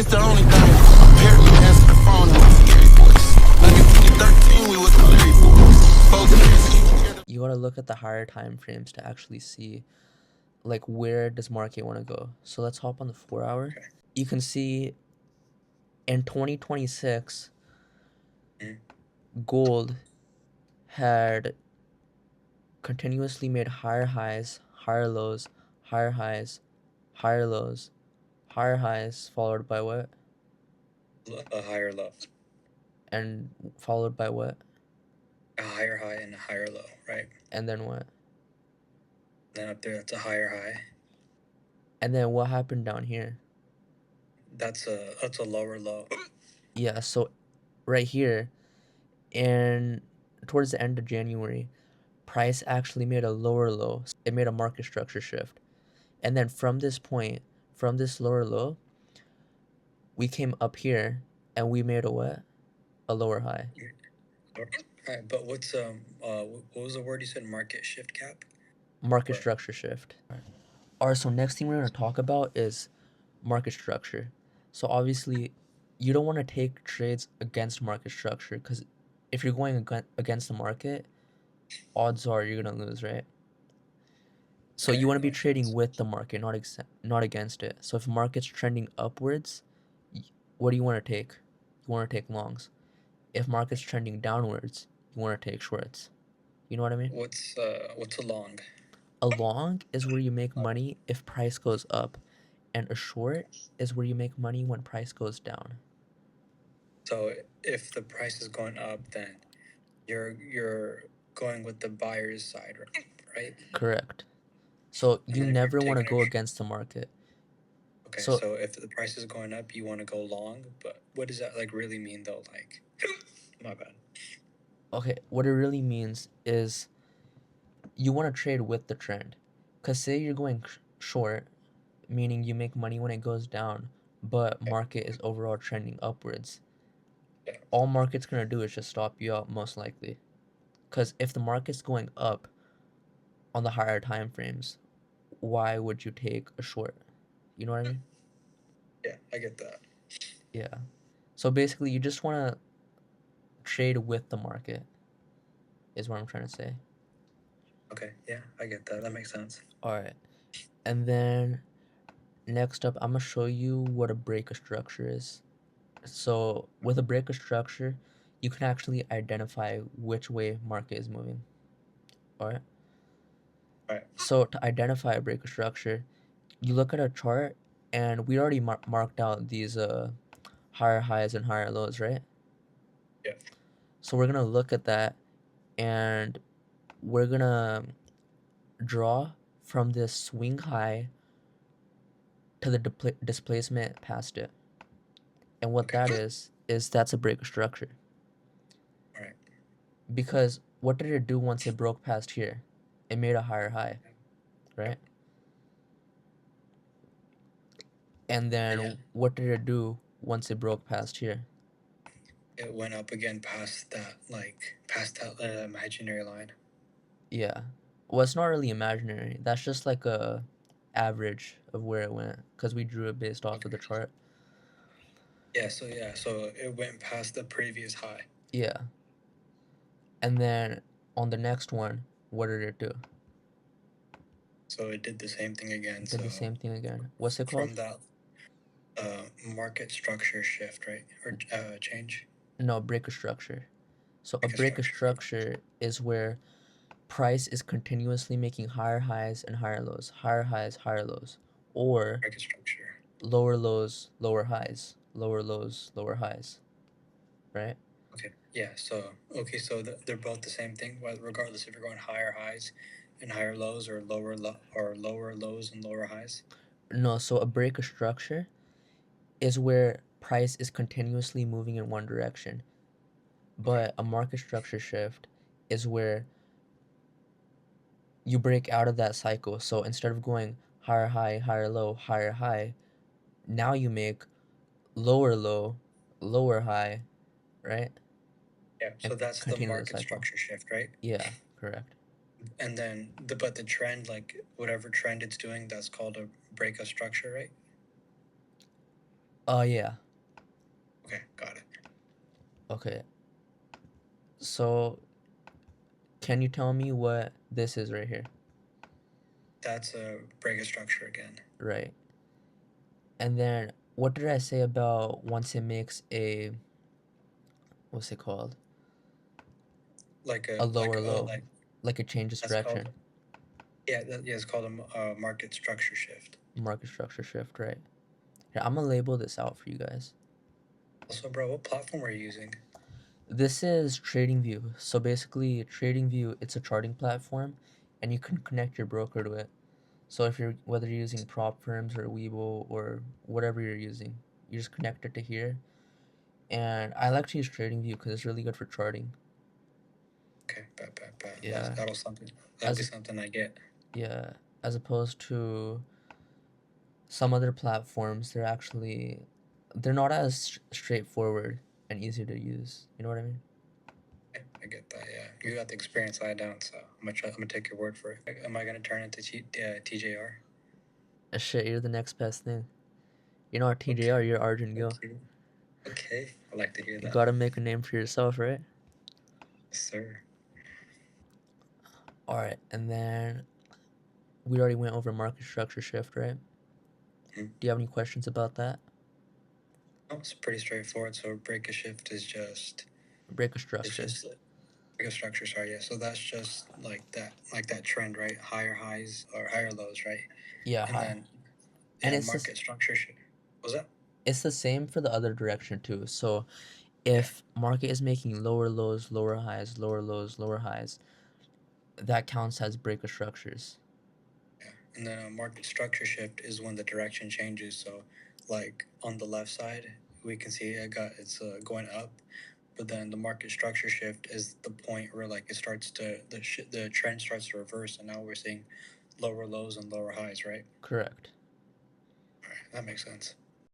It's the only thing. Apparently answer the phone in my scary voice. Like in 2013, we was married boys. Folks together. You gotta look at the higher time frames to actually see like where does market want to go. So let's hop on the 4-hour. You can see in 2026, gold had continuously made higher highs, higher lows, higher highs, higher lows, higher highs, followed by what? A higher low. And followed by what? A higher high and a higher low, right? And then what? Then up there, that's a higher high. And then what happened down here? That's a lower low. Yeah, so right here, and towards the end of January, price actually made a lower low. It made a market structure shift. And then from this point, from this lower low, we came up here and we made a what? A lower high. All right, but what was the word you said? Market shift cap? Market structure shift. Alright, so next thing we're going to talk about is market structure. So obviously, you don't want to take trades against market structure because if you're going against the market, odds are you're going to lose, right? So you want to be trading with the market, not against it. So if the market's trending upwards, what do you want to take? You want to take longs. If market's trending downwards, you want to take shorts. You know what I mean? What's a long? A long is where you make money if price goes up, and a short is where you make money when price goes down. So if the price is going up, then you're going with the buyer's side, right? Correct. So you never want to go against the market. Okay, so if the price is going up, you want to go long, but what does that like really mean though? Like, my bad. Okay, what it really means is you want to trade with the trend. Because say you're going short, meaning you make money when it goes down, but market is overall trending upwards. All market's going to do is just stop you out most likely. Because if the market's going up on the higher time frames, why would you take a short? You know what I mean? Yeah, I get that. Yeah. So basically, you just want to trade with the market, is what I'm trying to say. Okay, yeah, I get that. That makes sense. All right. And then next up, I'm going to show you what a breaker structure is. So with a breaker structure, you can actually identify which way market is moving. All right. Right. So to identify a breaker structure, you look at a chart, and we already marked out these higher highs and higher lows, right? Yeah. So we're gonna look at that, and we're gonna draw from this swing high to the displacement past it. And what that is that's a breaker structure. All right. Because what did it do once it broke past here? It made a higher high, right? And then what did it do once it broke past here? It went up again past that imaginary line. Yeah. Well, it's not really imaginary. That's just like a average of where it went because we drew it based off of the chart. Yeah, so it went past the previous high. Yeah. And then on the next one, what did it do? So it did the same thing again. Did the same thing again. What's it called? From that market structure shift, right? Or change? No, breaker structure. So a breaker structure is where price is continuously making higher highs and higher lows, higher highs, higher lows, or Breaker structure. lower lows, lower highs, lower lows, lower highs, right? Okay. Yeah. So they're both the same thing, regardless if you're going higher highs and higher lows, or lower lows and lower highs. No, so a breaker structure is where price is continuously moving in one direction, but a market structure shift is where you break out of that cycle. So instead of going higher high, higher low, higher high, now you make lower low, lower high, right? Yeah, so that's the market structure shift, right? Yeah, correct. And then but the trend, like whatever trend it's doing, that's called a break of structure, right? Yeah. Okay, got it. Okay. So, can you tell me what this is right here? That's a break of structure again. Right. And then, what did I say about once it makes a, what's it called? Like A a lower low. like Like it changes that's called, direction. yeah, it's called a market structure shift. Market structure shift, right? Here, I'm gonna label this out for you guys. Also, bro, what platform are you using? This is TradingView. So basically, TradingView, it's a charting platform, and you can connect your broker to it. So if you're whether you're using prop firms or Webull or whatever you're using, you just connect it to here. And I like to use TradingView because it's really good for charting. Okay, bet. Yeah, That'll as be something I get. yeah, as opposed to some other platforms, they're not as straightforward and easy to use. You know what I mean? Okay, I get that. Yeah, you got the experience I don't, so I'm gonna take your word for it. Am I gonna turn into TJR? Shit, you're the next best thing. You know our Okay, TJR, you're Arjun thank Gill. you. Okay, I like to hear You that. gotta make a name for yourself, right? Yes, sir. Alright, and then we already went over market structure shift, right? Hmm. Do you have any questions about that? No, it's pretty straightforward. So break a shift is just Break a it's structure. just break a structure. Sorry, yeah. So that's just like that trend, right? Higher highs or higher lows, right? Yeah, And hi. then And yeah, market structure shift. What was that? it's the same for the other direction too. So Yeah. if market is making lower lows, lower highs, lower lows, lower highs, that counts as break of structures. Yeah. And then a market structure shift is when the direction changes. So, like on the left side, we can see it's going up, but then the market structure shift is the point where like it starts to the trend starts to reverse, and now we're seeing lower lows and lower highs, right? Correct. All right, that makes sense.